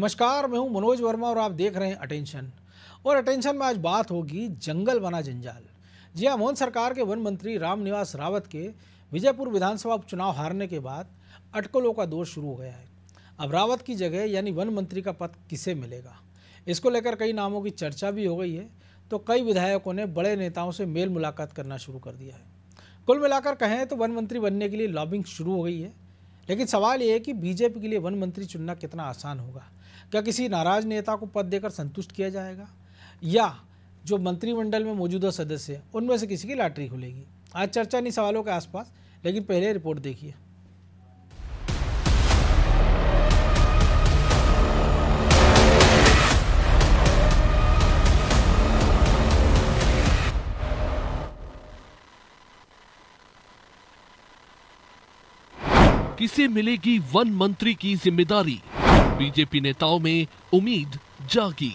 नमस्कार, मैं हूं मनोज वर्मा और आप देख रहे हैं अटेंशन। और अटेंशन में आज बात होगी जंगल बना जंजाल। जी हां, मोहन सरकार के वन मंत्री रामनिवास रावत के विजयपुर विधानसभा उपचुनाव हारने के बाद अटकलों का दौर शुरू हो गया है। अब रावत की जगह यानी वन मंत्री का पद किसे मिलेगा, इसको लेकर कई नामों की चर्चा भी हो गई है। तो कई विधायकों ने बड़े नेताओं से मेल मुलाकात करना शुरू कर दिया है। कुल मिलाकर कहें तो वन मंत्री बनने के लिए लॉबिंग शुरू हो गई है। लेकिन सवाल ये है कि बीजेपी के लिए वन मंत्री चुनना कितना आसान होगा। क्या किसी नाराज नेता को पद देकर संतुष्ट किया जाएगा, या जो मंत्रिमंडल में मौजूदा सदस्य हैं उनमें से किसी की लॉटरी खुलेगी? आज चर्चा इन्हीं सवालों के आसपास, लेकिन पहले रिपोर्ट देखिए। किसे मिलेगी वन मंत्री की जिम्मेदारी? बीजेपी नेताओं में उम्मीद जागी।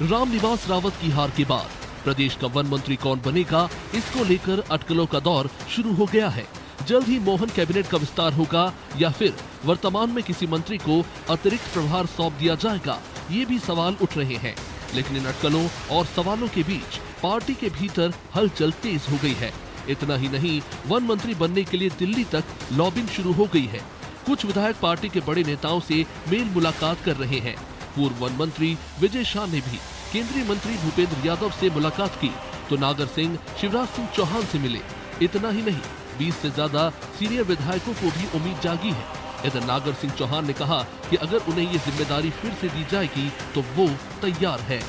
रामनिवास रावत की हार के बाद प्रदेश का वन मंत्री कौन बनेगा, इसको लेकर अटकलों का दौर शुरू हो गया है। जल्द ही मोहन कैबिनेट का विस्तार होगा या फिर वर्तमान में किसी मंत्री को अतिरिक्त प्रभार सौंप दिया जाएगा, ये भी सवाल उठ रहे हैं। लेकिन इन अटकलों और सवालों के बीच पार्टी के भीतर हलचल तेज हो गई है। इतना ही नहीं, वन मंत्री बनने के लिए दिल्ली तक लॉबिंग शुरू हो गई है। कुछ विधायक पार्टी के बड़े नेताओं से मेल मुलाकात कर रहे हैं। पूर्व वन मंत्री विजय शाह ने भी केंद्रीय मंत्री भूपेंद्र यादव से मुलाकात की, तो नागर सिंह शिवराज सिंह चौहान से मिले। इतना ही नहीं, 20 से ज्यादा सीनियर विधायकों को भी उम्मीद जागी है। इधर नागर सिंह चौहान ने कहा कि अगर उन्हें ये जिम्मेदारी फिर से दी जाएगी तो वो तैयार है।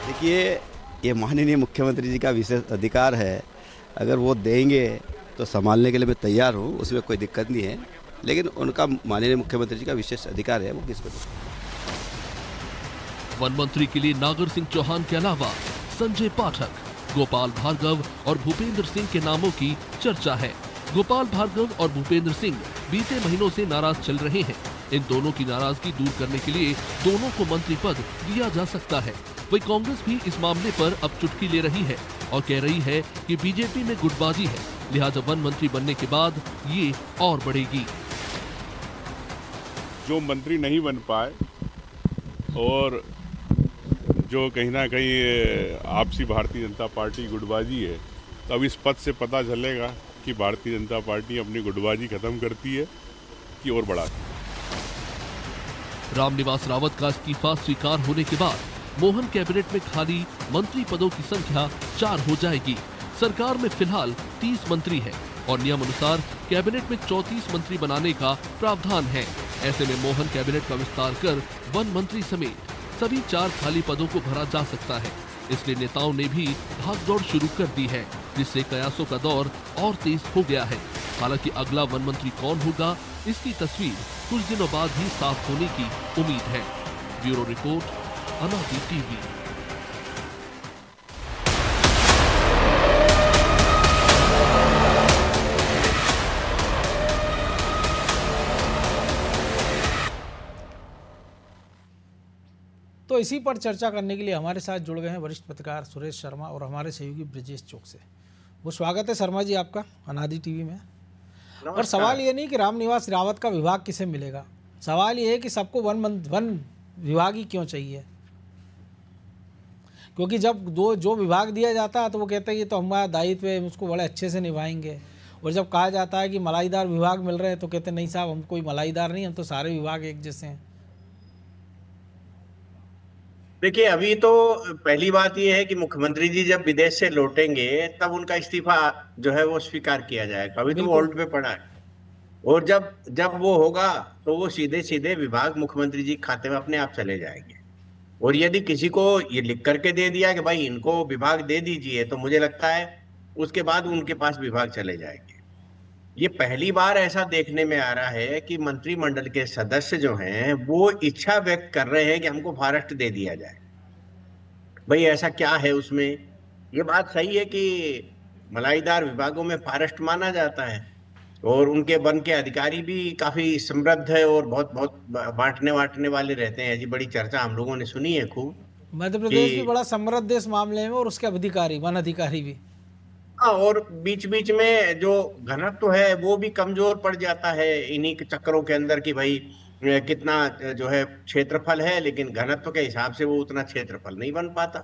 देखिए, ये माननीय मुख्यमंत्री जी का विशेष अधिकार है। अगर वो देंगे तो संभालने के लिए मैं तैयार हूँ, उसमें कोई दिक्कत नहीं है। लेकिन उनका माननीय मुख्यमंत्री जी का विशेष अधिकार है, वो किसको दें। वन मंत्री के लिए नागर सिंह चौहान के अलावा संजय पाठक, गोपाल भार्गव और भूपेंद्र सिंह के नामों की चर्चा है। गोपाल भार्गव और भूपेंद्र सिंह बीते महीनों से नाराज चल रहे हैं। इन दोनों की नाराजगी दूर करने के लिए दोनों को मंत्री पद दिया जा सकता है। वही कांग्रेस भी इस मामले पर अब चुटकी ले रही है और कह रही है कि बीजेपी में गुटबाजी है, लिहाजा वन मंत्री बनने के बाद ये और बढ़ेगी। जो मंत्री नहीं बन पाए और जो कहीं ना कहीं आपसी भारतीय जनता पार्टी गुटबाजी है, तो अब इस पद से पता चलेगा कि भारतीय जनता पार्टी अपनी गुटबाजी खत्म करती है कि और बढ़ाती है। रामनिवास रावत का इस्तीफा स्वीकार होने के बाद मोहन कैबिनेट में खाली मंत्री पदों की संख्या 4 हो जाएगी। सरकार में फिलहाल 30 मंत्री है और नियम अनुसार कैबिनेट में 34 मंत्री बनाने का प्रावधान है। ऐसे में मोहन कैबिनेट का विस्तार कर वन मंत्री समेत सभी 4 खाली पदों को भरा जा सकता है। इसलिए नेताओं ने भी भागदौड़ शुरू कर दी है, जिससे कयासों का दौर और तेज हो गया है। हालांकि अगला वन मंत्री कौन होगा, इसकी तस्वीर कुछ दिनों बाद ही साफ होने की उम्मीद है। ब्यूरो रिपोर्ट, अनादि टीवी। तो इसी पर चर्चा करने के लिए हमारे साथ जुड़ गए हैं वरिष्ठ पत्रकार सुरेश शर्मा और हमारे सहयोगी ब्रजेश चौक से। वो स्वागत है शर्मा जी आपका अनादि टीवी में। और सवाल ये नहीं कि रामनिवास रावत का विभाग किसे मिलेगा, सवाल ये है कि सबको वन विभाग ही क्यों चाहिए। क्योंकि जब जो विभाग दिया जाता है तो वो कहते हैं ये तो हमारा दायित्व है, उसको बड़े अच्छे से निभाएंगे। और जब कहा जाता है कि मलाईदार विभाग मिल रहे हैं तो कहते हैं नहीं साहब, हम कोई मलाईदार नहीं, हम तो सारे विभाग एक जैसे हैं। देखिए, अभी तो पहली बात यह है कि मुख्यमंत्री जी जब विदेश से लौटेंगे तब उनका इस्तीफा जो है वो स्वीकार किया जाएगा। अभी तो वो होल्ड पे पड़ा है। और जब वो होगा तो वो सीधे सीधे विभाग मुख्यमंत्री जी खाते में अपने आप चले जाएंगे। और यदि किसी को ये लिख करके दे दिया कि भाई इनको विभाग दे दीजिए, तो मुझे लगता है उसके बाद उनके पास विभाग चले जाएंगे। ये पहली बार ऐसा देखने में आ रहा है कि मंत्रिमंडल के सदस्य जो हैं वो इच्छा व्यक्त कर रहे हैं कि हमको फॉरेस्ट दे दिया जाए। भाई ऐसा क्या है उसमें? ये बात सही है कि मलाईदार विभागों में फॉरेस्ट माना जाता है और उनके वन के अधिकारी भी काफी समृद्ध है और बहुत बहुत बांटने वाले रहते हैं। जी, बड़ी चर्चा हम लोगों ने सुनी है खूब। मध्य प्रदेश भी बड़ा समृद्ध इस मामले में, और उसके अधिकारी वन अधिकारी भी। हाँ, और बीच बीच में जो घनत्व है वो भी कमजोर पड़ जाता है इन्हीं के चक्करों के अंदर कि भाई कितना जो है क्षेत्रफल है, लेकिन घनत्व के हिसाब से वो उतना क्षेत्रफल नहीं बन पाता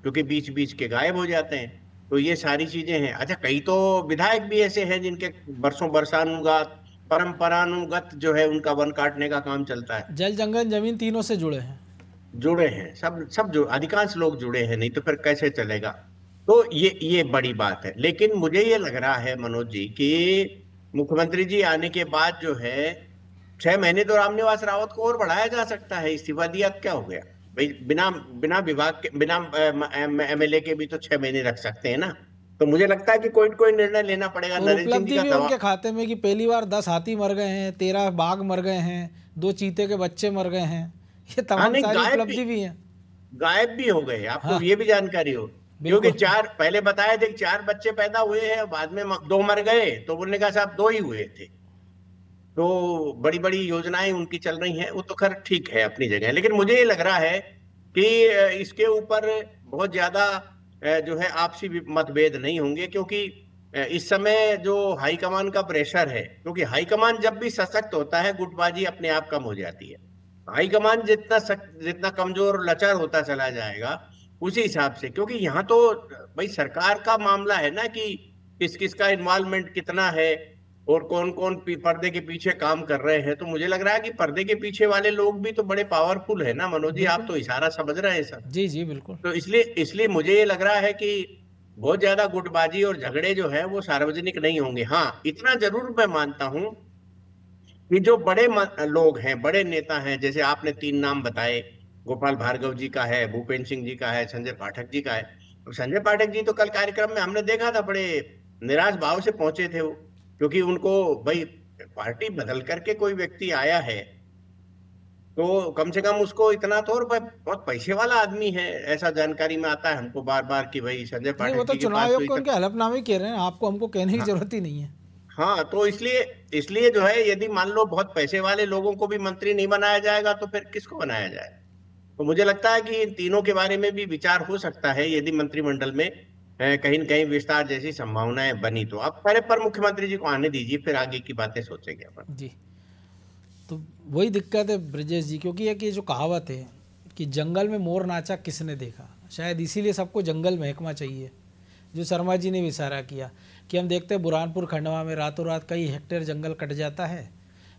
क्योंकि बीच बीच के गायब हो जाते हैं। तो ये सारी चीजें हैं। अच्छा, कई तो विधायक भी ऐसे हैं जिनके बरसों बरसानुगत परंपरानुगत जो है उनका वन काटने का काम चलता है। जल जंगल जमीन तीनों से जुड़े हैं। जुड़े हैं, सब सब जो अधिकांश लोग जुड़े हैं, नहीं तो फिर कैसे चलेगा। तो ये बड़ी बात है। लेकिन मुझे ये लग रहा है मनोज जी कि मुख्यमंत्री जी आने के बाद जो है 6 महीने तो रामनिवास रावत को और बढ़ाया जा सकता है। इस्तीफा दिया क्या हो गया भाई, बिना बिना विभाग के बिना एमएलए के भी तो 6 महीने रख सकते हैं ना। तो मुझे लगता है कि कोई कोई निर्णय लेना पड़ेगा। और नरेंद्र सिंह उपलब्धि जी भी का उनके खाते में कि पहली बार 10 हाथी मर गए हैं, 13 बाघ मर गए हैं, 2 चीते के बच्चे मर गए हैं। ये तमाम नहीं, सारी उपलब्धि भी है। गायब भी हो गए, आपको हाँ, ये भी जानकारी हो। बिल्कुल। क्योंकि 4 पहले बताए थे कि 4 बच्चे पैदा हुए हैं, बाद में 2 मर गए, तो बोलने का साहब 2 ही हुए थे। तो बड़ी बड़ी योजनाएं उनकी चल रही हैं, वो तो खैर ठीक है अपनी जगह। लेकिन मुझे ये लग रहा है कि इसके ऊपर बहुत ज्यादा जो है आपसी मतभेद नहीं होंगे, क्योंकि इस समय जो हाईकमान का प्रेशर है, क्योंकि हाईकमान जब भी सशक्त होता है गुटबाजी अपने आप कम हो जाती है। हाईकमान जितना कमजोर लचर होता चला जाएगा उसी हिसाब से, क्योंकि यहाँ तो भाई सरकार का मामला है ना कि किस किस का इन्वॉल्वमेंट कितना है और कौन कौन पर्दे के पीछे काम कर रहे हैं। तो मुझे लग रहा है कि पर्दे के पीछे वाले लोग भी तो बड़े पावरफुल है ना मनोज जी, आप तो इशारा समझ रहे हैं सर। जी जी बिल्कुल। तो इसलिए इसलिए मुझे ये लग रहा है कि बहुत ज्यादा गुटबाजी और झगड़े जो है वो सार्वजनिक नहीं होंगे। हाँ, इतना जरूर मैं मानता हूं कि जो बड़े लोग हैं, बड़े नेता हैं, जैसे आपने 3 नाम बताए, गोपाल भार्गव जी का है, भूपेंद्र सिंह जी का है, संजय पाठक जी का है। और संजय पाठक जी तो कल कार्यक्रम में हमने देखा था बड़े निराश भाव से पहुंचे थे वो, क्योंकि उनको भाई पार्टी बदल करके कोई व्यक्ति आया है तो कम से कम उसको इतना तो, और बहुत पैसे वाला आदमी है ऐसा जानकारी में आता है हमको बार बार कि भाई संजय नहीं, वो पाठक तो जी के चुनाव पास आयोग तो को उनके हलफनामे कह रहे हैं, आपको हमको कहने की जरूरत ही नहीं है। हाँ, तो इसलिए इसलिए जो है यदि मान लो बहुत पैसे वाले लोगों को भी मंत्री नहीं बनाया जाएगा तो फिर किसको बनाया जाए। तो मुझे लगता है कि इन तीनों के बारे में भी विचार हो सकता है यदि मंत्रिमंडल में कहीं न कहीं विस्तार जैसी संभावनाएं बनी तो। अब पहले पर मुख्यमंत्री जी को आने दीजिए, फिर आगे की बातें सोचेंगे अपन। जी, तो वही दिक्कत है ब्रजेश जी, क्योंकि एक ये जो कहावत है कि जंगल में मोर नाचा किसने देखा, शायद इसीलिए सबको जंगल महकमा चाहिए। जो शर्मा जी ने भी इशारा किया कि हम देखते हैं बुरहानपुर खंडवा में रातों रात कई हेक्टेयर जंगल कट जाता है।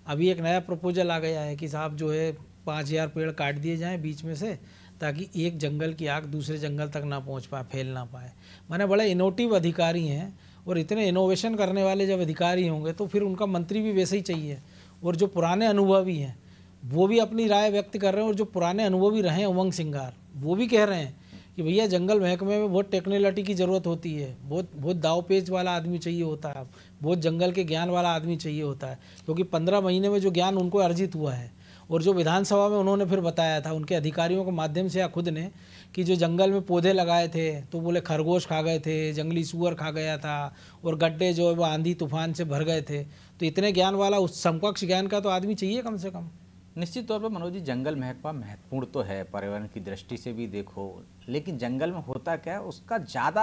अभी एक नया प्रपोजल आ गया है कि साहब जो है 5000 पेड़ काट दिए जाएं बीच में से, ताकि एक जंगल की आग दूसरे जंगल तक ना पहुंच पाए, फैल ना पाए। माने बड़े इनोवेटिव अधिकारी हैं, और इतने इनोवेशन करने वाले जब अधिकारी होंगे तो फिर उनका मंत्री भी वैसे ही चाहिए। और जो पुराने अनुभवी हैं वो भी अपनी राय व्यक्त कर रहे हैं, और जो पुराने अनुभवी रहे हैं उमंग सिंगार, वो भी कह रहे हैं कि भैया जंगल महकमे में बहुत टेक्नोलॉजी की ज़रूरत होती है, बहुत दावपेच वाला आदमी चाहिए होता है, बहुत जंगल के ज्ञान वाला आदमी चाहिए होता है। क्योंकि 15 महीने में जो ज्ञान उनको अर्जित हुआ है, और जो विधानसभा में उन्होंने फिर बताया था उनके अधिकारियों के माध्यम से या खुद ने, कि जो जंगल में पौधे लगाए थे तो बोले खरगोश खा गए थे, जंगली सूअर खा गया था, और गड्ढे जो है वो आंधी तूफान से भर गए थे। तो इतने ज्ञान वाला उस समकक्ष ज्ञान का तो आदमी चाहिए कम से कम। निश्चित तौर पर मनोज जी, जंगल महकमा महत्वपूर्ण तो है पर्यावरण की दृष्टि से भी देखो, लेकिन जंगल में होता क्या है उसका ज़्यादा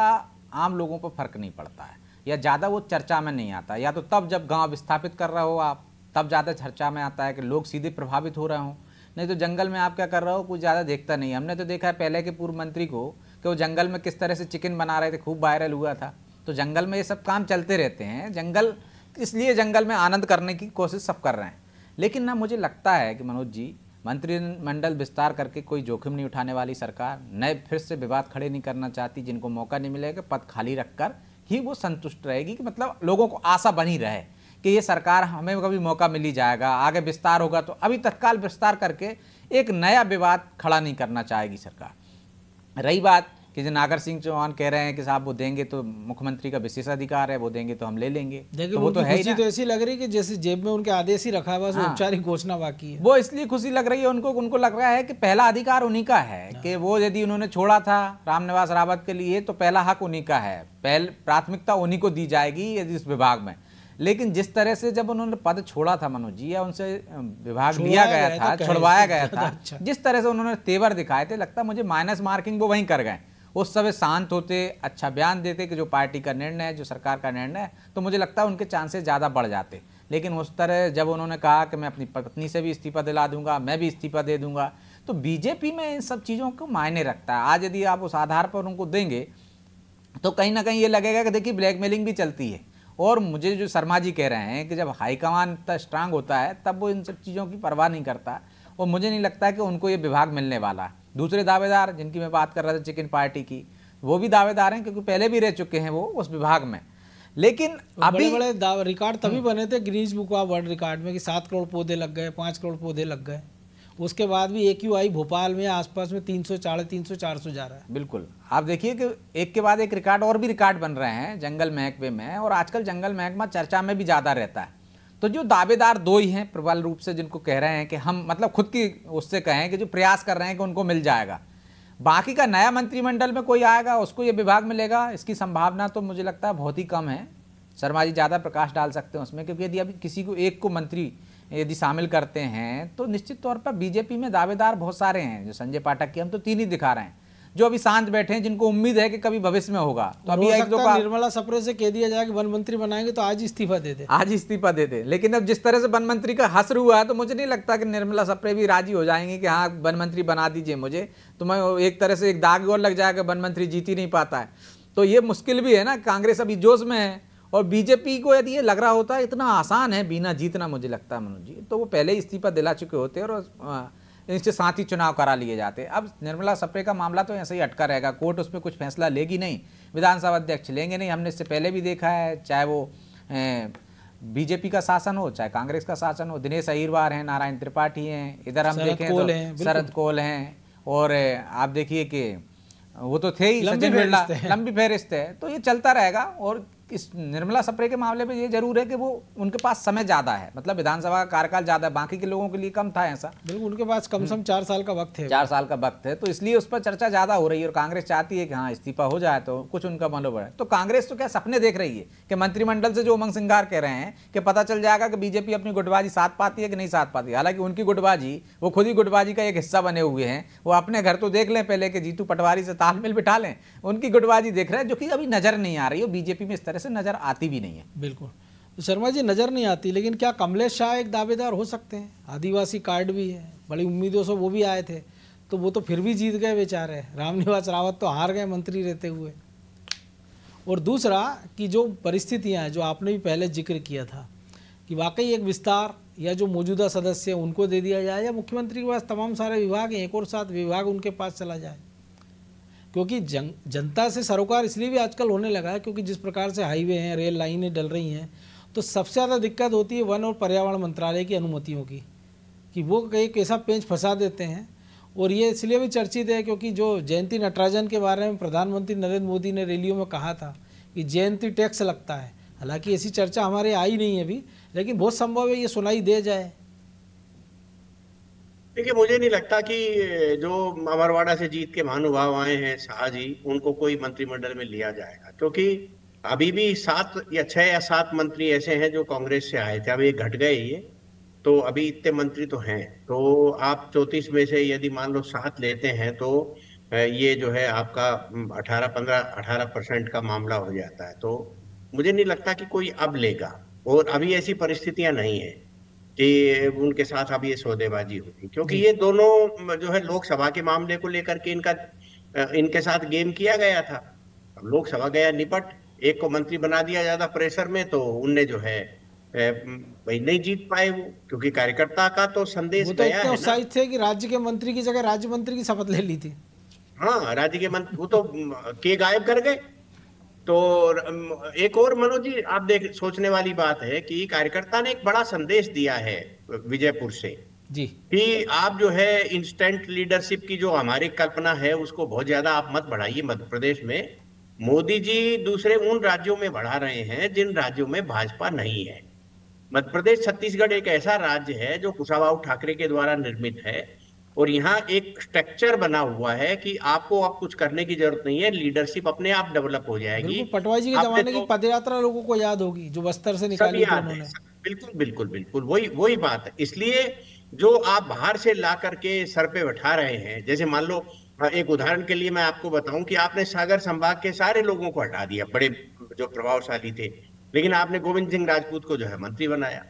आम लोगों पर फर्क नहीं पड़ता है, या ज़्यादा वो चर्चा में नहीं आता। या तो तब जब गांव विस्थापित कर रहे हो आप, तब ज़्यादा चर्चा में आता है कि लोग सीधे प्रभावित हो रहे हों, नहीं तो जंगल में आप क्या कर रहे हो कुछ ज़्यादा देखता नहीं। हमने तो देखा है पहले के पूर्व मंत्री को कि वो जंगल में किस तरह से चिकन बना रहे थे, खूब वायरल हुआ था। तो जंगल में ये सब काम चलते रहते हैं, जंगल इसलिए जंगल में आनंद करने की कोशिश सब कर रहे हैं। लेकिन ना मुझे लगता है कि मनोज जी, मंत्रिमंडल विस्तार करके कोई जोखिम नहीं उठाने वाली सरकार, नए फिर से विवाद खड़े नहीं करना चाहती, जिनको मौका नहीं मिलेगा पद खाली रखकर ही वो संतुष्ट रहेगी, कि मतलब लोगों को आशा बनी रहे कि ये सरकार हमें कभी मौका मिल ही जाएगा, आगे विस्तार होगा तो। अभी तत्काल विस्तार करके एक नया विवाद खड़ा नहीं करना चाहेगी सरकार। रही बात कि जो नागर सिंह चौहान कह रहे हैं कि साहब वो देंगे तो मुख्यमंत्री का विशेषाधिकार है, वो देंगे तो हम ले लेंगे, देखिए तो वो तो है ही ना। तो ऐसी लग रही है कि जैसे जेब में उनके आदेश ही रखा हुआ, हाँ। औपचारिक घोषणा बाकी है। वो इसलिए खुशी लग रही है उनको लग रहा है कि पहला अधिकार उन्हीं का है, कि वो यदि उन्होंने छोड़ा था रामनिवास रावत के लिए तो पहला हक उन्हीं का है, प्राथमिकता उन्हीं को दी जाएगी यदि इस विभाग में। लेकिन जिस तरह से जब उन्होंने पद छोड़ा था मनोज जी, या उनसे विभाग लिया गया था, छुड़वाया गया था, जिस तरह से उन्होंने तेवर दिखाए थे, लगता मुझे माइनस मार्किंग वो वहीं कर गए। उस समय शांत होते, अच्छा बयान देते कि जो पार्टी का निर्णय है, जो सरकार का निर्णय है, तो मुझे लगता है उनके चांसेस ज़्यादा बढ़ जाते। लेकिन उस तरह जब उन्होंने कहा कि मैं अपनी पत्नी से भी इस्तीफा दिला दूंगा, मैं भी इस्तीफा दे दूंगा, तो बीजेपी में इन सब चीज़ों को मायने रखता है। आज यदि आप उस आधार पर उनको देंगे तो कहीं ना कहीं ये लगेगा कि देखिए ब्लैकमेलिंग भी चलती है। और मुझे जो शर्मा जी कह रहे हैं कि जब हाईकमान इतना स्ट्रांग होता है तब वो इन सब चीज़ों की परवाह नहीं करता, और मुझे नहीं लगता कि उनको ये विभाग मिलने वाला है। दूसरे दावेदार जिनकी मैं बात कर रहा था चिकन पार्टी की, वो भी दावेदार हैं क्योंकि पहले भी रह चुके हैं वो उस विभाग में। लेकिन अभी बड़े रिकॉर्ड तभी बने थे Guinness book of world record में कि 7 करोड़ पौधे लग गए, 5 करोड़ पौधे लग गए। उसके बाद भी AQI भोपाल में आसपास में 300, 350, 400 जा रहा है। बिल्कुल, आप देखिए कि एक के बाद एक रिकॉर्ड और भी रिकॉर्ड बन रहे हैं जंगल महकमे में, और आजकल जंगल महकमा चर्चा में भी ज़्यादा रहता है। तो जो दावेदार दो ही हैं प्रबल रूप से, जिनको कह रहे हैं कि हम मतलब खुद की उससे कहें कि जो प्रयास कर रहे हैं कि उनको मिल जाएगा, बाकी का नया मंत्रिमंडल में कोई आएगा उसको ये विभाग मिलेगा, इसकी संभावना तो मुझे लगता है बहुत ही कम है। शर्मा जी ज़्यादा प्रकाश डाल सकते हैं उसमें, क्योंकि यदि अभी किसी को एक को मंत्री यदि शामिल करते हैं तो निश्चित तौर पर बीजेपी में दावेदार बहुत सारे हैं। जो संजय पाठक की हम तो 3 ही दिखा रहे हैं जो अभी शांत बैठे हैं, जिनको उम्मीद है कि कभी भविष्य में होगा। तो अभी एक दो का निर्मला सप्रे से कह दिया जाए कि वन मंत्री बनाएंगे तो आज इस्तीफा दे दे, आज इस्तीफा दे दे। लेकिन अब जिस तरह से वन मंत्री का हसर हुआ है तो मुझे नहीं लगता कि निर्मला सप्रे भी राजी हो जाएंगे कि हाँ वन मंत्री बना दीजिए मुझे, तो मैं एक तरह से एक दाग और लग जाएगा, वन मंत्री जीत ही नहीं पाता है। तो ये मुश्किल भी है ना, कांग्रेस अभी जोश में है, और बीजेपी को यदि ये लग रहा होता है इतना आसान है बीना जीतना, मुझे लगता है मनोज जी, तो वो पहले ही इस्तीफा दिला चुके होते और इनसे साथ ही चुनाव करा लिए जाते। अब निर्मला सप्रे का मामला तो ऐसे ही अटका रहेगा, कोर्ट उसमें कुछ फैसला लेगी नहीं, विधानसभा अध्यक्ष लेंगे नहीं। हमने इससे पहले भी देखा है, चाहे वो बीजेपी का शासन हो चाहे कांग्रेस का शासन हो, दिनेश अहिरवार हैं, नारायण त्रिपाठी हैं, इधर हम देखें तो शरद कोल हैं, और आप देखिए कि वो तो थे ही सचिन बिरला, लंबी फहरिस्त है। तो ये चलता रहेगा। और इस निर्मला सप्रे के मामले में ये जरूर है कि वो उनके पास समय ज़्यादा है, मतलब विधानसभा का कार्यकाल ज़्यादा है, बाकी के लोगों के लिए कम था ऐसा। बिल्कुल, उनके पास कम से कम 4 साल का वक्त है, 4 साल का वक्त है, तो इसलिए उस पर चर्चा ज़्यादा हो रही है। और कांग्रेस चाहती है कि हाँ इस्तीफा हो जाए तो कुछ उनका मनोबल है। तो कांग्रेस तो क्या सपने देख रही है कि मंत्रिमंडल से जो उमंग सिंगार कह रहे हैं कि पता चल जाएगा कि बीजेपी अपनी गुटबाजी साथ पाती है कि नहीं साथ पाती है। हालांकि उनकी गुटबाजी, वो खुद ही गुटबाजी का एक हिस्सा बने हुए हैं। वो अपने घर तो देख लें पहले कि जीतू पटवारी से तालमेल बिठा लें, उनकी गुटबाजी देख रहे हैं जो कि अभी नजर नहीं आ रही है, बीजेपी में इस तरह से नजर आती भी नहीं है। बिल्कुल, तो शर्मा जी नज़र नहीं आती, लेकिन क्या कमलेश शाह एक दावेदार हो सकते हैं? आदिवासी कार्ड भी है, बड़ी उम्मीदों से वो भी आए थे, तो वो तो फिर भी जीत गए बेचारे। रामनिवास रावत तो हार गए मंत्री रहते हुए। और दूसरा कि जो परिस्थितियां हैं जो आपने भी पहले जिक्र किया था कि वाकई एक विस्तार या जो मौजूदा सदस्य हैं उनको दे दिया जाए, या मुख्यमंत्री के पास तमाम सारे विभाग हैं, एक और 7 विभाग उनके पास चला जाए। क्योंकि जनता से सरोकार इसलिए भी आजकल होने लगा है क्योंकि जिस प्रकार से हाईवे हैं, रेल लाइनें डल रही हैं, तो सबसे ज़्यादा दिक्कत होती है वन और पर्यावरण मंत्रालय की अनुमतियों की, कि वो एक ऐसा पेंच फंसा देते हैं। और ये इसलिए भी चर्चित है क्योंकि जो जयंती नटराजन के बारे में प्रधानमंत्री नरेंद्र मोदी ने रैलियों में कहा था कि जयंती टैक्स लगता है, हालांकि ऐसी चर्चा हमारे आई नहीं है अभी, लेकिन बहुत संभव है ये सुनाई दे जाए। देखिए, मुझे नहीं लगता कि जो अमरवाड़ा से जीत के महानुभाव आए हैं शाह जी, उनको कोई मंत्रिमंडल में लिया जाएगा, क्योंकि अभी भी 6 या 7 मंत्री ऐसे हैं जो कांग्रेस से आए थे, अभी एक घट गए ये, तो अभी इतने मंत्री तो हैं। तो आप 34 में से यदि मान लो 7 लेते हैं तो ये जो है आपका 18% का मामला हो जाता है। तो मुझे नहीं लगता कि कोई अब लेगा, और अभी ऐसी परिस्थितियां नहीं है कि उनके साथ अब ये सौदेबाजी होगी, क्योंकि ये दोनों जो है लोकसभा के मामले को लेकर के इनके साथ गेम किया गया था। अब लोकसभा गया निपट, एक को मंत्री बना दिया ज्यादा प्रेशर में, तो उनने जो है भाई नहीं जीत पाए वो, क्योंकि कार्यकर्ता का तो संदेश वो तो गया इतने है उत्साहित थे कि राज्य के मंत्री की जगह राज्य मंत्री की शपथ ले ली थी। हाँ, राज्य के मंत्री वो तो के गायब कर गए। तो एक और मनोज जी आप देख, सोचने वाली बात है कि कार्यकर्ता ने एक बड़ा संदेश दिया है विजयपुर से जी, कि आप जो है इंस्टेंट लीडरशिप की जो हमारी कल्पना है उसको बहुत ज्यादा आप मत बढ़ाइए मध्य प्रदेश में। मोदी जी दूसरे उन राज्यों में बढ़ा रहे हैं जिन राज्यों में भाजपा नहीं है। मध्य प्रदेश, छत्तीसगढ़ एक ऐसा राज्य है जो कुशाभाऊ ठाकरे के द्वारा निर्मित है, और यहाँ एक स्ट्रक्चर बना हुआ है कि आपको अब कुछ करने की जरूरत नहीं है, लीडरशिप अपने आप डेवलप हो जाएगी। पटवारी जी के जमाने की पदयात्रा लोगों को याद होगी जो बस्तर से निकाली थी उन्होंने। बिल्कुल बिल्कुल बिल्कुल वही बात है। इसलिए जो आप बाहर से ला करके सर पे बैठा रहे हैं, जैसे मान लो एक उदाहरण के लिए मैं आपको बताऊं कि आपने सागर संभाग के सारे लोगों को हटा दिया, बड़े जो प्रभावशाली थे, लेकिन आपने गोविंद सिंह राजपूत को जो है मंत्री बनाया।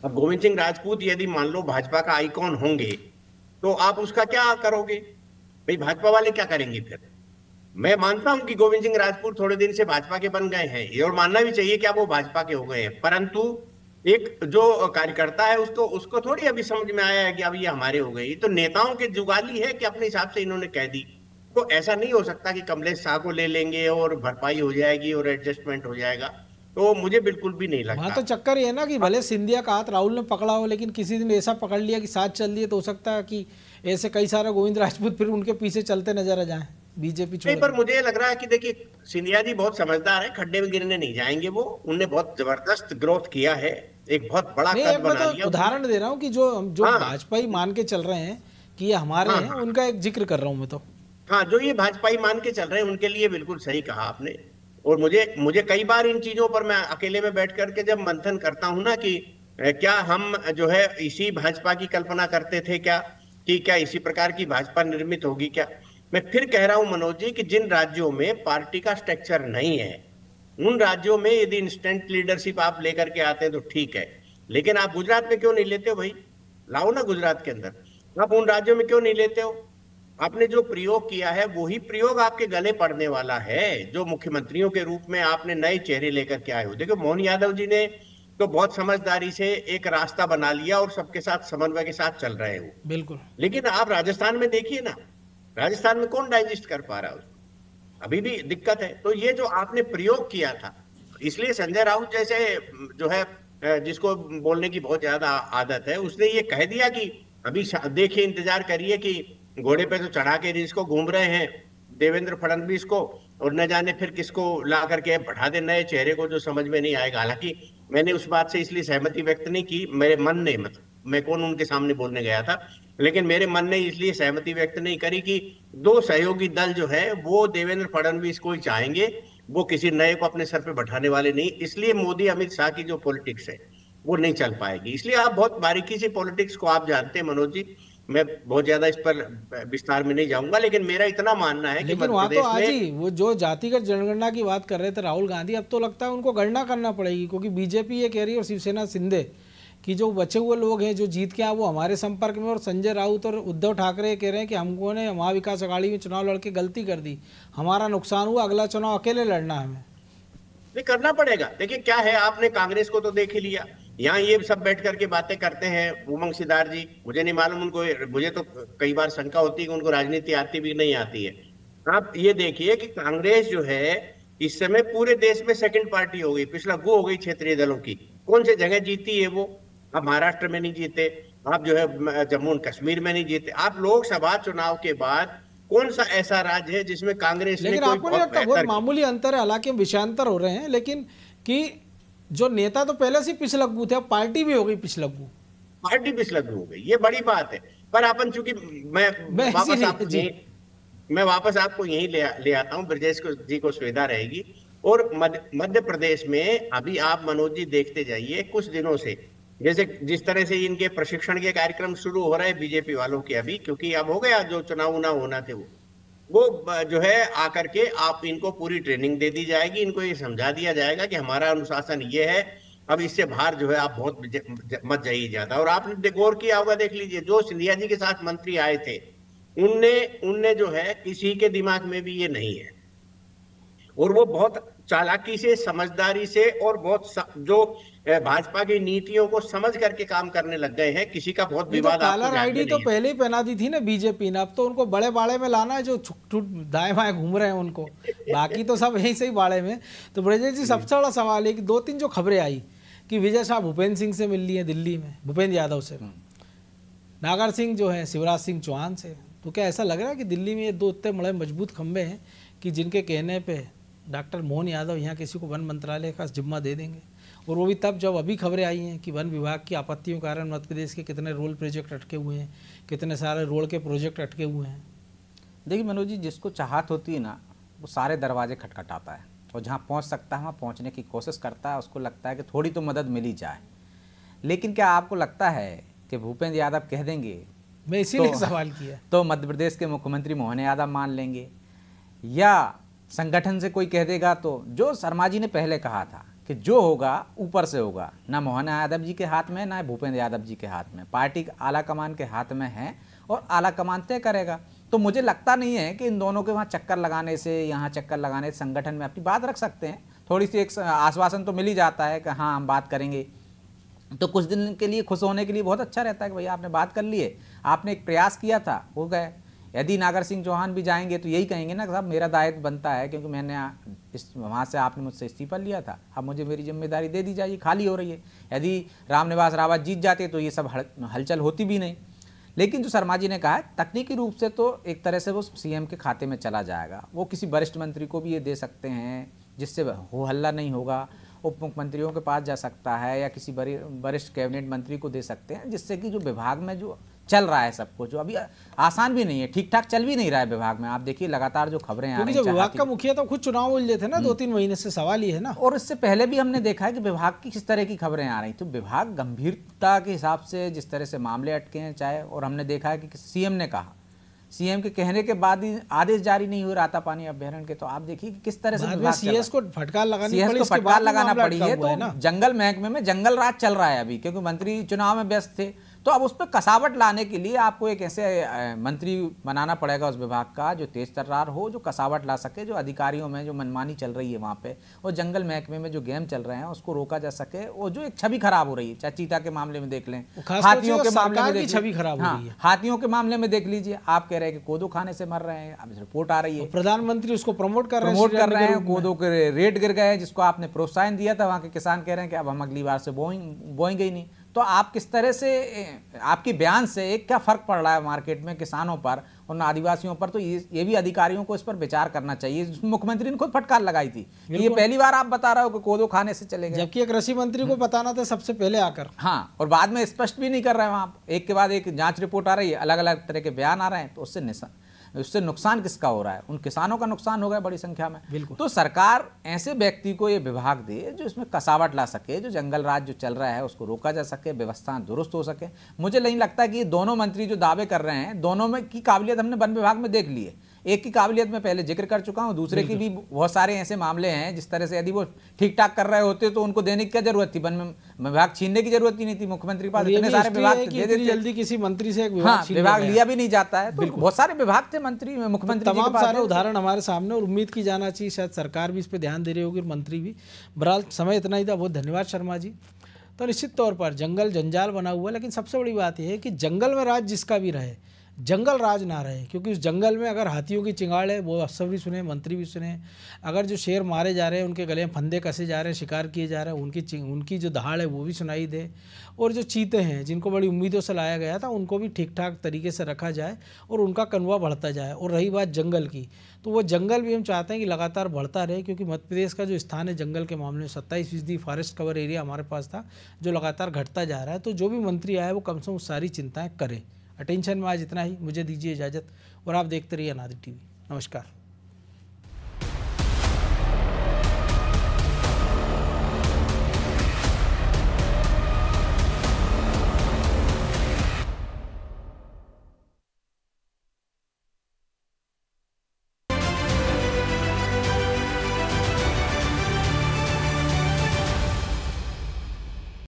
अब गोविंद सिंह राजपूत यदि मान लो भाजपा का आइकॉन होंगे तो आप उसका क्या करोगे भाई? भाजपा वाले क्या करेंगे फिर? मैं मानता हूं कि गोविंद सिंह राजपूत थोड़े दिन से भाजपा के बन गए हैं, ये और मानना भी चाहिए कि आप वो भाजपा के हो गए हैं, परंतु एक जो कार्यकर्ता है उसको उसको थोड़ी अभी समझ में आया है कि अब ये हमारे हो गए। ये तो नेताओं के जुगाली है कि अपने हिसाब से इन्होंने कह दी। तो ऐसा नहीं हो सकता कि कमलेश शाह को ले लेंगे और भरपाई हो जाएगी और एडजस्टमेंट हो जाएगा, तो मुझे बिल्कुल भी नहीं वहाँ लगता। तो चक्कर ये है ना कि भले सिंधिया का हाथ राहुल ने पकड़ा हो, लेकिन किसी दिन ऐसा पकड़ लिया कि साथ चल दिए तो हो सकता है कि ऐसे कई सारे गोविंद राजपूत फिर उनके पीछे चलते नजर आ जाएं बीजेपी छोड़ नहीं, पर मुझे लग रहा है कि देखिए सिंधिया जी बहुत समझदार है, खड्डे में गिरने नहीं जाएंगे वो। उनने बहुत जबरदस्त ग्रोथ किया है, एक बहुत बड़ा नहीं। कद एक मैं बना तो लिया उदाहरण दे रहा हूँ कि जो जो हाँ। भाजपाई मान के चल रहे हैं कि ये हमारे हाँ, हैं, हाँ। उनका एक जिक्र कर रहा हूँ मैं तो। हाँ, जो ये भाजपाई मान के चल रहे हैं उनके लिए बिल्कुल सही कहा आपने। और मुझे मुझे कई बार इन चीजों पर मैं अकेले में बैठ करके जब मंथन करता हूं ना कि क्या हम जो है इसी भाजपा की कल्पना करते थे क्या, कि क्या इसी प्रकार की भाजपा निर्मित होगी क्या? मैं फिर कह रहा हूं मनोज जी कि जिन राज्यों में पार्टी का स्ट्रक्चर नहीं है उन राज्यों में यदि इंस्टेंट लीडरशिप आप लेकर के आते हैं तो ठीक है, लेकिन आप गुजरात में क्यों नहीं लेते हो भाई? लाओ ना गुजरात के अंदर। आप उन राज्यों में क्यों नहीं लेते हो? आपने जो प्रयोग किया है वही प्रयोग आपके गले पड़ने वाला है, जो मुख्यमंत्रियों के रूप में आपने नए चेहरे लेकर के आए हो। देखो मोहन यादव जी ने तो बहुत समझदारी से एक रास्ता बना लिया और सबके साथ समन्वय के साथ चल रहे हो, बिल्कुल। लेकिन आप राजस्थान में देखिए ना, राजस्थान में कौन डाइजेस्ट कर पा रहा है उसको? अभी भी दिक्कत है। तो ये जो आपने प्रयोग किया था, इसलिए संजय राउत जैसे जो है जिसको बोलने की बहुत ज्यादा आदत है, उसने ये कह दिया कि अभी देखिए इंतजार करिए कि घोड़े पे तो चढ़ा के जिसको घूम रहे हैं देवेंद्र फडणवीस को, और न जाने फिर किसको ला करके बढ़ा दे नए चेहरे को जो समझ में नहीं आएगा। हालांकि मैंने उस बात से इसलिए सहमति व्यक्त नहीं की, मेरे मन ने, मतलब मैं कौन उनके सामने बोलने गया था, लेकिन मेरे मन ने इसलिए सहमति व्यक्त नहीं करी कि दो सहयोगी दल जो है वो देवेंद्र फडणवीस को ही चाहेंगे, वो किसी नए को अपने सर पे बैठाने वाले नहीं। इसलिए मोदी अमित शाह की जो पॉलिटिक्स है वो नहीं चल पाएगी। इसलिए आप बहुत बारीकी से पॉलिटिक्स को आप जानते हैं मनोज जी, मैं बहुत ज्यादा इस पर विस्तार में नहीं जाऊंगा, लेकिन मेरा इतना मानना है कि लेकिन वहाँ तो आज ही वो जो जातिगत जनगणना की बात कर रहे थे राहुल गांधी, अब तो लगता है उनको गणना करना पड़ेगी, क्योंकि बीजेपी ये कह रही है और शिवसेना शिंदे कि जो बचे हुए लोग हैं जो जीत के आए वो हमारे संपर्क में, और संजय राउत और उद्धव ठाकरे कह रहे हैं कि हमको ने महाविकास अघाड़ी में चुनाव लड़के गलती कर दी, हमारा नुकसान हुआ, अगला चुनाव अकेले लड़ना है हमें। नहीं, करना पड़ेगा। देखिए क्या है, आपने कांग्रेस को तो देख ही लिया, यहाँ ये सब बैठ करके बातें करते हैं उमंग सिद्धार्थ जी, मुझे नहीं मालूम उनको, मुझे तो कई बार शंका होती है कि उनको राजनीति आती भी नहीं आती है। आप ये देखिए कि कांग्रेस जो है इस समय पूरे देश में सेकंड पार्टी हो गई, पिछलग्गू हो गई क्षेत्रीय दलों की। कौन से जगह जीती है वो? आप महाराष्ट्र में नहीं जीते, आप जो है जम्मू और कश्मीर में नहीं जीते, आप लोकसभा चुनाव के बाद कौन सा ऐसा राज्य है जिसमें कांग्रेस ने लेकिन कोई आपको नहीं लगता बहुत मामूली अंतर है? हालांकि विषयांतर हो रहे हैं, लेकिन कि जो नेता तो पहले से पिछलग्गू थे, अब पार्टी भी हो गई पिछलग्गू, पार्टी पिछलग्गू हो गई, ये बड़ी बात है। पर अपन चूंकि मैं वापस आपको यही ले आता हूँ, ब्रजेश जी को सुविधा रहेगी। और मध्य प्रदेश में अभी आप मनोज जी देखते जाइए कुछ दिनों से, जैसे जिस तरह से इनके प्रशिक्षण के कार्यक्रम शुरू हो रहे हैं बीजेपी वालों के, अभी क्योंकि अब हो गया जो चुनाव ना होना थे वो जो है आकर के आप इनको पूरी ट्रेनिंग दे दी जाएगी, इनको ये समझा दिया जाएगा कि हमारा अनुशासन ये है, अब इससे बाहर जो है आप बहुत मत जाइए ज्यादा। और आपने गौर किया होगा, देख लीजिए जो सिंधिया जी के साथ मंत्री आए थे उनने जो है किसी के दिमाग में भी ये नहीं है, और वो बहुत चालाकी से, समझदारी से और बहुत जो भाजपा की नीतियों को समझ करके काम करने लग गए हैं। किसी का बहुत विवाद तो कालर आईडी तो पहले ही पहना दी थी ना बीजेपी ने, अब तो उनको बड़े बाड़े में लाना है, जो दाएं बाएं घूम रहे हैं उनको, बाकी तो सब यहीं से ही बाड़े में। तो ब्रजेश जी सबसे बड़ा सवाल है कि 2-3 जो खबरें आई कि विजय शाह भूपेंद्र सिंह से मिल ली है दिल्ली में, भूपेंद्र यादव से, नागर सिंह जो है शिवराज सिंह चौहान से, तो क्या ऐसा लग रहा है कि दिल्ली में ये 2 इतने बड़े मजबूत खंबे हैं कि जिनके कहने पे डॉक्टर मोहन यादव यहाँ किसी को वन मंत्रालय का जिम्मा दे देंगे? और वो भी तब जब अभी खबरें आई हैं कि वन विभाग की आपत्तियों के कारण मध्य प्रदेश के कितने रोल प्रोजेक्ट अटके हुए हैं, कितने सारे रोड के प्रोजेक्ट अटके हुए हैं। देखिए मनोज जी, जिसको चाहत होती है ना वो सारे दरवाजे खटखटाता है, और जहाँ पहुँच सकता है वहाँ पहुँचने की कोशिश करता है, उसको लगता है कि थोड़ी तो मदद मिल ही जाए। लेकिन क्या आपको लगता है कि भूपेंद्र यादव कह देंगे मैं इसीलिए सवाल किया। तो मध्य प्रदेश के मुख्यमंत्री मोहन यादव मान लेंगे, या संगठन से कोई कह देगा। तो जो शर्मा जी ने पहले कहा था कि जो होगा ऊपर से होगा, ना मोहन यादव जी के हाथ में ना भूपेंद्र यादव जी के हाथ में, पार्टी आला कमान के हाथ में है और आला कमान तय करेगा। तो मुझे लगता नहीं है कि इन दोनों के वहाँ चक्कर लगाने से, यहाँ चक्कर लगाने से संगठन में अपनी बात रख सकते हैं। थोड़ी सी एक आश्वासन तो मिल ही जाता है कि हाँ हम बात करेंगे, तो कुछ दिन के लिए खुश होने के लिए बहुत अच्छा रहता है कि भैया आपने बात कर लिए, आपने एक प्रयास किया था, हो गए। यदि नागर सिंह चौहान भी जाएंगे तो यही कहेंगे ना साहब मेरा दायित्व बनता है, क्योंकि मैंने वहाँ से आपने मुझसे इस्तीफा लिया था, अब मुझे मेरी जिम्मेदारी दे दी जाइए, खाली हो रही है। यदि रामनिवास रावत जीत जाते तो ये सब हलचल होती भी नहीं। लेकिन जो शर्मा जी ने कहा है, तकनीकी रूप से तो एक तरह से वो सीएम के खाते में चला जाएगा। वो किसी वरिष्ठ मंत्री को भी ये दे सकते हैं जिससे हो हल्ला नहीं होगा, उप मुख्यमंत्रियों के पास जा सकता है या किसी वरिष्ठ कैबिनेट मंत्री को दे सकते हैं, जिससे कि जो विभाग में जो चल रहा है सब कुछ, जो अभी आसान भी नहीं है, ठीक ठाक चल भी नहीं रहा है विभाग में। आप देखिए लगातार जो खबरें आ रही हैं, विभाग का मुखिया तो खुद चुनाव उलझे थे ना 2-3 महीने से, सवाल ये है ना। और इससे पहले भी हमने देखा है कि विभाग की किस तरह की खबरें आ रही, तो विभाग गंभीरता के हिसाब से जिस तरह से मामले अटके हैं चाहे, और हमने देखा है कि सीएम ने कहा, सीएम के कहने के बाद ही आदेश जारी नहीं हुए रातापानी अभ्यारण्य के, तो आप देखिए कि किस तरह से सीएस को फटकार लगाना पड़ी है। तो जंगल महकमे में जंगल राज चल रहा है अभी, क्योंकि मंत्री चुनाव में व्यस्त थे। तो अब उस पर कसावट लाने के लिए आपको एक ऐसे मंत्री बनाना पड़ेगा उस विभाग का जो तेज तर्रार हो, जो कसावट ला सके, जो अधिकारियों में जो मनमानी चल रही है वहाँ पे, और जंगल महकमे में जो गेम चल रहे हैं उसको रोका जा सके। और जो एक छवि खराब हो रही है, चाहे चीता के मामले में देख लें, हाथियों के मामले में छवि खराब हो रही है, हाथियों के मामले में देख लीजिए, आप कह रहे हैं कि कोदो खाने से मर रहे हैं, अब रिपोर्ट आ रही है प्रधानमंत्री उसको प्रमोट कर रहे हैं, कोदो के रेट गिर गए जिसको आपने प्रोत्साहन दिया था, वहाँ के किसान कह रहे हैं कि अब हम अगली बार से बोएंगे ही नहीं। तो आप किस तरह से, आपके बयान से एक क्या फर्क पड़ रहा है मार्केट में किसानों पर और आदिवासियों पर, तो ये भी अधिकारियों को इस पर विचार करना चाहिए। मुख्यमंत्री ने खुद फटकार लगाई थी, ये पहली बार आप बता रहे हो कि कोदो खाने से चले गए, जबकि एक कृषि मंत्री को बताना था सबसे पहले आकर। हाँ, और बाद में स्पष्ट भी नहीं कर रहे हैं, वहाँ एक के बाद एक जांच रिपोर्ट आ रही है, अलग अलग तरह के बयान आ रहे हैं, तो उससे नुकसान किसका हो रहा है? उन किसानों का नुकसान हो गया बड़ी संख्या में। तो सरकार ऐसे व्यक्ति को ये विभाग दे जो इसमें कसावट ला सके, जो जंगल राज जो चल रहा है उसको रोका जा सके, व्यवस्थाएं दुरुस्त हो सके। मुझे नहीं लगता कि ये दोनों मंत्री जो दावे कर रहे हैं, दोनों में की काबिलियत हमने वन विभाग में देख ली है। एक की काबिलियत में पहले जिक्र कर चुका हूं, दूसरे की भी बहुत सारे ऐसे मामले हैं जिस तरह से यदि वो ठीक ठाक कर रहे होते तो उनको देने की क्या जरूरत थी, वन विभाग छीनने की जरूरत ही नहीं थी। मुख्यमंत्री के पास इतने सारे विभाग दे देते, जल्दी किसी मंत्री से विभाग लिया भी नहीं जाता है। तो बहुत सारे विभाग थे मंत्री में, मुख्यमंत्री तमाम सारे उदाहरण हमारे सामने, और उम्मीद की जाना चाहिए शायद सरकार भी इस पर ध्यान दे रही होगी, मंत्री भी। बहरहाल समय इतना ही था, बहुत धन्यवाद शर्मा जी। तो निश्चित तौर पर जंगल जंजाल बना हुआ है, लेकिन सबसे बड़ी बात यह है कि जंगल में राज जिसका भी रहे, जंगल राज ना रहे। क्योंकि उस जंगल में अगर हाथियों की चिंगाड़ है, वो अफसर भी सुने, मंत्री भी सुने। अगर जो शेर मारे जा रहे हैं, उनके गले में फंदे कसे जा रहे हैं, शिकार किए जा रहे हैं, उनकी जो दहाड़ है वो भी सुनाई दे। और जो चीते हैं जिनको बड़ी उम्मीदों से लाया गया था, उनको भी ठीक ठाक तरीके से रखा जाए और उनका कनवा बढ़ता जाए। और रही बात जंगल की, तो वो जंगल भी हम चाहते हैं कि लगातार बढ़ता रहे, क्योंकि मध्य प्रदेश का जो स्थान है जंगल के मामले में 27% फॉरेस्ट कवर एरिया हमारे पास था, जो लगातार घटता जा रहा है। तो जो भी मंत्री आए वो कम से कम सारी चिंताएँ करें। अटेंशन में आज इतना ही, मुझे दीजिए इजाज़त और आप देखते रहिए अनादि टीवी। नमस्कार।